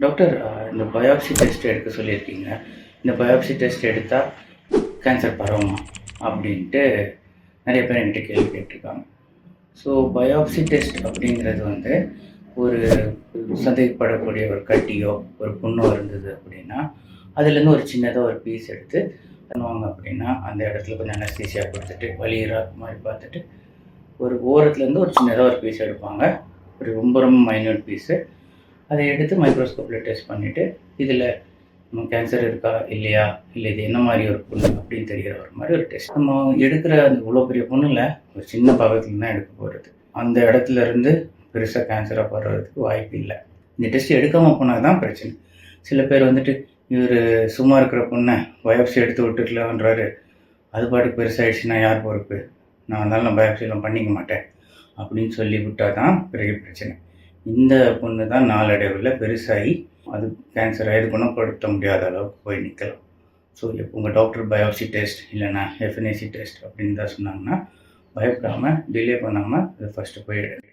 Doctor, இந்த biopsy test எடுக்க சொல்லியிருக்கீங்க. இந்த பயாப்சி டெஸ்ட் எடுத்தால் கேன்சர் பரவுமா அப்படின்ட்டு நிறைய பேர் என்கிட்ட கேள்வி கேட்டிருக்காங்க. ஸோ பயாப்சி டெஸ்ட் அப்படிங்கிறது வந்து ஒரு சந்தேகப்படக்கூடிய ஒரு கட்டியோ ஒரு புண்ணோ இருந்தது அப்படின்னா அதுலேருந்து ஒரு சின்னதாக ஒரு பீஸ் எடுத்து பண்ணுவாங்க. அப்படின்னா அந்த இடத்துல கொஞ்சம் அனஸ்தீசியா கொடுத்துட்டு வலிகிற மாதிரி பார்த்துட்டு ஒரு ஓரத்துலேருந்து ஒரு சின்னதாக ஒரு பீஸ் எடுப்பாங்க. ஒரு ரொம்ப ரொம்ப மைன்யூட் பீஸு. அதை எடுத்து மைக்ரோஸ்கோப்பில் டெஸ்ட் பண்ணிவிட்டு இதில் கேன்சர் இருக்கா இல்லையா, இல்லை இது என்ன மாதிரி ஒரு புண்ணு அப்படின்னு தெரிகிற ஒரு மாதிரி ஒரு டெஸ்ட். நம்ம எடுக்கிற அந்த இவ்வளோ பெரிய புண்ணில் ஒரு சின்ன பாகத்தில் தான் எடுக்க போகிறது. அந்த இடத்துல இருந்து பெருசாக கேன்சராக படுறதுக்கு வாய்ப்பு இல்லை. இந்த டெஸ்ட் எடுக்காமல் போனால் தான் பிரச்சனை. சில பேர் வந்துட்டு இவர் சும்மா இருக்கிற பொண்ணை பயாப்சி எடுத்து விட்டுக்கலான்றாரு, அது பாட்டுக்கு பெருசாகிடுச்சுன்னா யார் பொறுப்பு, நான் அதனால நான் பயாப்சியெலாம் பண்ணிக்க மாட்டேன் அப்படின்னு சொல்லி விட்டால் தான் பெரிய பிரச்சனை. இந்த பொண்ணு தான் நாளடைவில் பெருசாகி அது கேன்சர் ஆகிது குணப்படுத்த முடியாத அளவுக்கு போய் நிற்கலாம். ஸோ இப்போ உங்கள் டாக்டர் பயாப்சி டெஸ்ட் இல்லைனா எஃப்என்ஏசி டெஸ்ட் அப்படின்னு தான் சொன்னாங்கன்னா பயப்படாமல் டிலே பண்ணாமல் அதை ஃபஸ்ட்டு போய் எடுங்க.